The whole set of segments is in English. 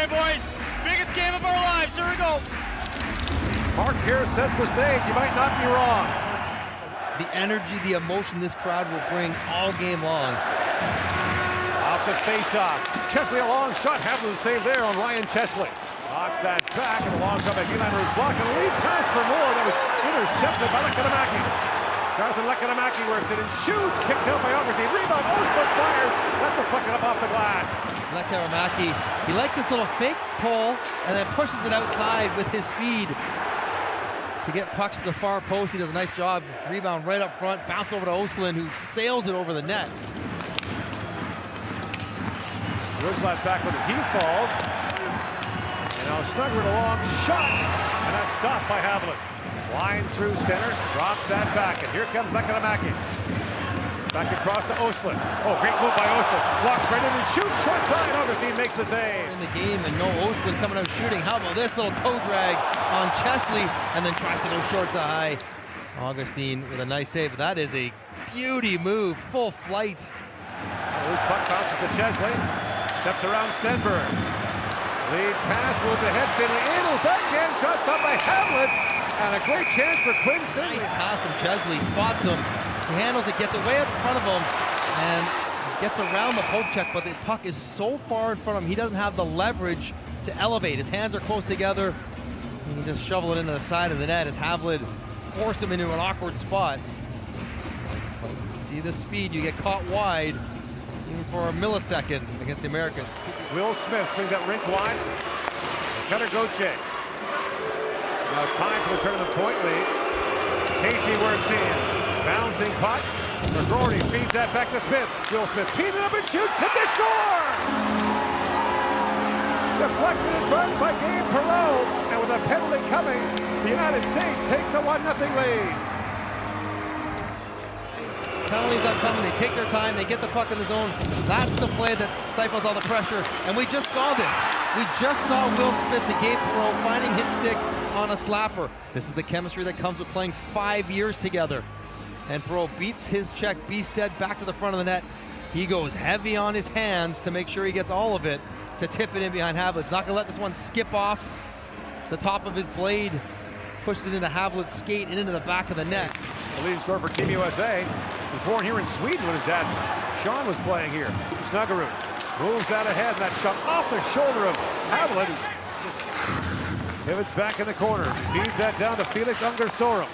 Okay, boys, biggest game of our lives. Here we go. Mark here sets the stage. You might not be wrong. The energy, the emotion this crowd will bring all game long. Off the face-off. Chesley, a long shot. Having the save there on Ryan Chesley. Knocks that back, and the long shot by Nylander is blocked. And a lead pass for Moore that was intercepted by Lehkonen. Jonathan Lehkonen works it and shoots. Kicked out by Augustine. Rebound. Osberg fires. That's deflected up off the glass. Lehkonen, he likes this little fake pull and then pushes it outside with his speed to get pucks to the far post. He does a nice job. Rebound right up front. Bounce over to Ostlund, who sails it over the net. Rizlat back with it. He falls. And now Snugger with a long shot. And that's stopped by Havlat. Line through center. Drops that back. And here comes Lehkonen. Back across to Ostlund. Oh, great move by Ostlund. Blocks right in and shoots. Short side. Augustine makes the save. In the game, and no Ostlund coming out shooting. How about this little toe drag on Chesley, and then tries to go short to high. Augustine with a nice save. That is a beauty move. Full flight. Loose puck bounces to Chesley. Steps around Stenberg. Lead pass, moved ahead. Finley in. Backhand shot stopped by Havlat. And a great chance for Quinn Finley. Nice pass from Chesley. Spots him. He handles it, gets it way up in front of him, and gets around the poke check, but the puck is so far in front of him, he doesn't have the leverage to elevate. His hands are close together. He can just shovel it into the side of the net as Havlat forced him into an awkward spot. But you see the speed, you get caught wide, even for a millisecond against the Americans. Will Smith swings that rink wide. Cutter Gauthier. Now time for the tournament point lead. Casey works in. Bouncing puck. McGroarty feeds that back to Smith. Will Smith tees it up and shoots. Hit the score! Deflected in front by Gabe Perreault. And with a penalty coming, the United States takes a 1-0 lead. Penalties are coming. They take their time. They get the puck in the zone. That's the play that stifles all the pressure. And we just saw this. We just saw Will Smith to Gabe Perreault finding his stick on a slapper. This is the chemistry that comes with playing 5 years together. And Perreault beats his check. Beasted back to the front of the net. He goes heavy on his hands to make sure he gets all of it to tip it in behind Havlat. Not gonna let this one skip off the top of his blade. Pushes it into Havlat's skate and into the back of the net. The leading scorer for Team USA. He was born here in Sweden when his dad, Sean, was playing here. Snuggerud moves out ahead, and that shot off the shoulder of Havlat. Pivots back in the corner. Feeds that down to Felix Ungersorum.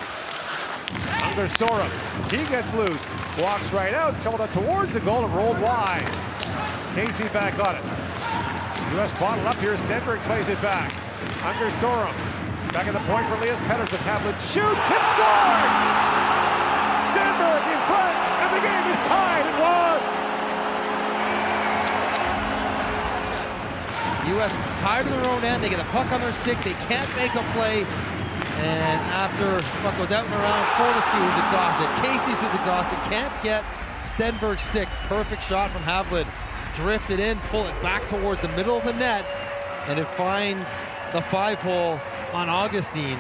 Ungersorum, he gets loose. Walks right out, shoveled it towards the goal and rolled wide. Casey back on it. U.S. bottle up here. Stenberg plays it back. Ungersorum. Back at the point for Elias Pettersson. Havlat shoots, tip scored! Stenberg in front, and the game is tied at 1. U.S. tired of their own end. They get a puck on their stick. They can't make a play. And after the puck goes out and around, Fortescue who's exhausted. Casey who's exhausted. Can't get Stenberg's stick. Perfect shot from Havlat. Drift it in, pull it back towards the middle of the net, and it finds the 5-hole on Augustine.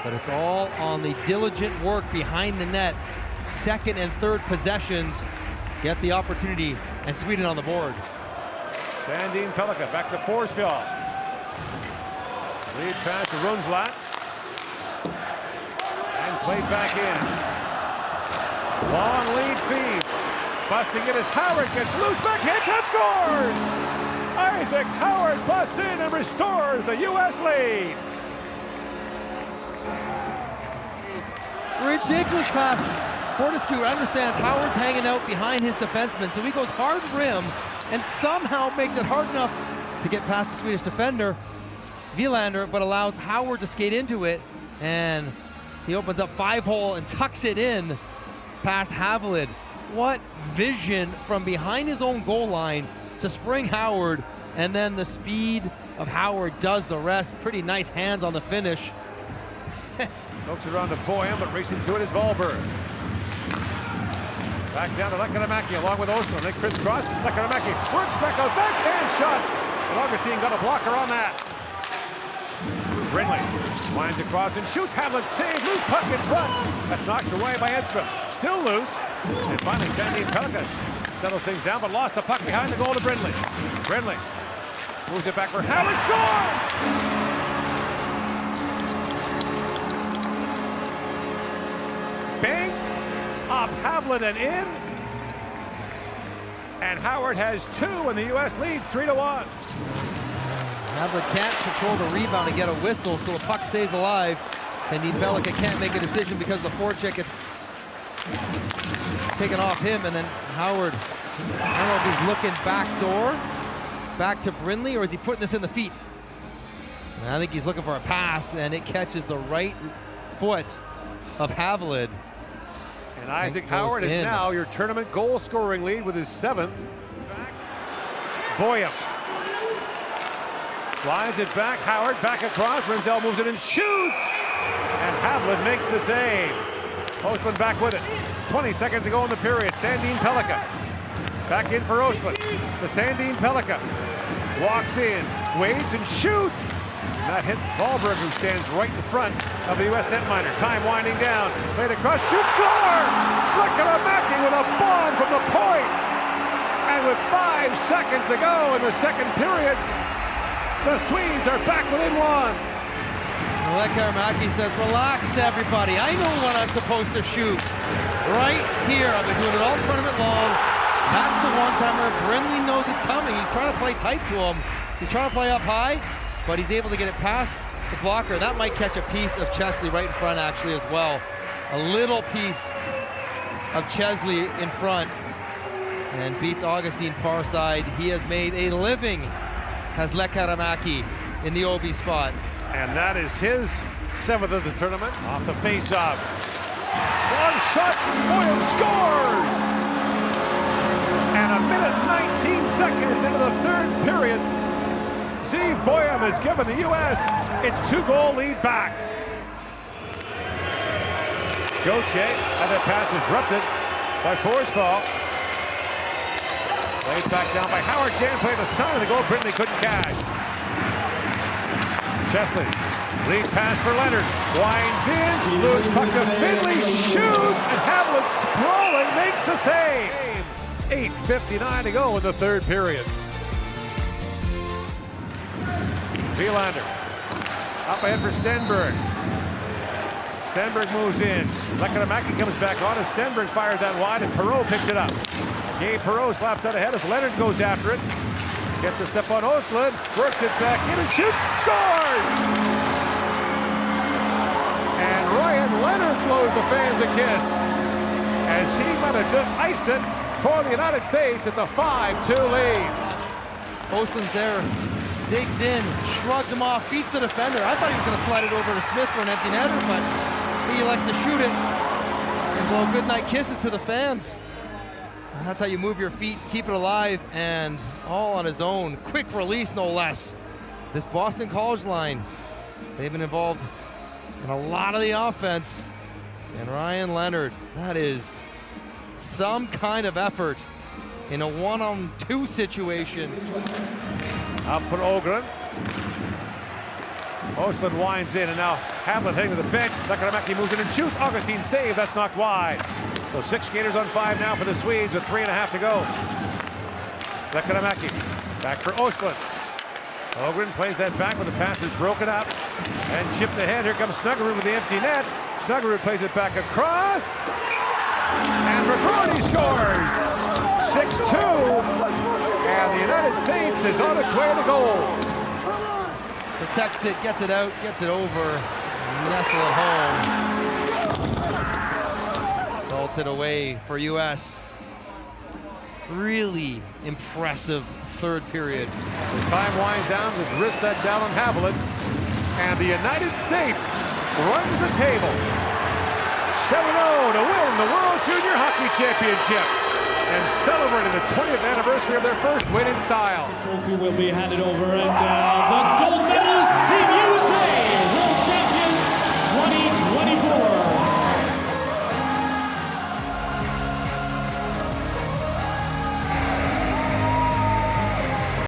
But it's all on the diligent work behind the net. Second and third possessions get the opportunity, and Sweden on the board. Sandin Pellikka back to Forsfjord. Lead pass to Rundslot. And played back in. Long lead feed. Busting it as Howard gets loose, backhand shot, scores! Isaac Howard busts in and restores the U.S. lead. Ridiculous pass. Fortescue understands Howard's hanging out behind his defenseman, so he goes hard rim and somehow makes it hard enough to get past the Swedish defender, Wilander, but allows Howard to skate into it, and he opens up 5-hole and tucks it in past Havlat. What vision from behind his own goal line to spring Howard, and then the speed of Howard does the rest. Pretty nice hands on the finish. Looks around to Boyan, but racing to it is Wahlberg. Back down to Lehkonen along with Ostlund. They crisscross. Lehkonen works back out, backhand shot. And Augustine got a blocker on that. Brindley winds across and shoots. Havlat save. Loose puck in front. That's knocked away by Edstrom. Still loose. And finally, Sandin Pellikka settles things down, but lost the puck behind the goal to Brindley. Brindley Moves it back for Howard. Score! Bang! Off Havlin and in. And Howard has 2, and the U.S. leads 3-1. Havlin can't control the rebound and get a whistle, so the puck stays alive. And Pellica can't make a decision because the forecheck gets taken off him, and then Howard, I don't know if he's looking back to Brindley, or is he putting this in the feet? And I think he's looking for a pass, and it catches the right foot of Havlin. And Isaac Howard is now your tournament goal-scoring lead with his 7th. Boyum slides it back. Howard back across. Renzel moves it and shoots. And Havlin makes the save. Ostlund back with it. 20 seconds to go in the period. Sandin Pellica back in for Ostlund. The Sandin Pellica walks in, waves and shoots. That hit Wahlberg, who stands right in front of the U.S. netminder. Time winding down. Played across. Shoot, score! Lekaramaki with a bomb from the point. And with 5 seconds to go in the second period, the Swedes are back within 1. Lekaramaki says, relax, everybody. I know what I'm supposed to shoot. Right here. I've been doing it all tournament long. That's the one-timer. Brindley knows it's coming. He's trying to play tight to him. He's trying to play up high, but he's able to get it past the blocker. That might catch a piece of Chesley right in front, actually, as well. A little piece of Chesley in front, and beats Augustine Parside. He has made a living as Lekaramaki in the OB spot. And that is his 7th of the tournament. Off the face-off. Long shot. Boyum scores! And a minute 19 seconds into the 3rd period, Steve Boyum has given the U.S. its 2-goal lead back. Gauthier, and that pass disrupted by Forsfall. Laid back down by Howard. Jan played the side of the goal. Brindley couldn't catch. Chesley, lead pass for Leonard. Winds in, loose puck to Finley, shoots, and Havlin sprawling makes the save. 8:59 to go in the 3rd period. Wielander up ahead for Stenberg. Stenberg moves in. Lekaramaki comes back on as Stenberg fires that wide, and Perreault picks it up. Gabe Perreault slaps out ahead as Leonard goes after it. Gets a step on Ostlund, works it back in and shoots, scores! And Ryan Leonard blows the fans a kiss as he might have just iced it for the United States. It's a 5-2 lead. Ostlund's there, digs in, shrugs him off, beats the defender. I thought he was going to slide it over to Smith for an empty netter, but he likes to shoot it and blow goodnight kisses to the fans. That's how you move your feet, keep it alive, and all on his own. Quick release, no less. This Boston College line, they've been involved in a lot of the offense. And Ryan Leonard, that is some kind of effort in a 1-on-2 situation. Up for Ogren. Ostlund winds in, and now Havlin heading to the bench. Lekaramaki moves in and shoots. Augustine save, that's knocked wide. So 6 skaters on 5 now for the Swedes with 3.5 to go. Lekaramaki back for Ostlund. Ogren plays that back, but the pass is broken up and chipped ahead. Here comes Snuggerud with the empty net. Snuggerud plays it back across, and McCrory scores. 6-2, and the United States is on its way to goal. Protects it, gets it out, gets it over, nestle it home. Salted away for U.S. Really impressive 3rd period. As time winds down, just wrist that down on Havlin, and the United States runs the table 7-0 to win the World Junior Hockey Championship and celebrating the 20th anniversary of their first win in style. The trophy will be handed over, and the gold medal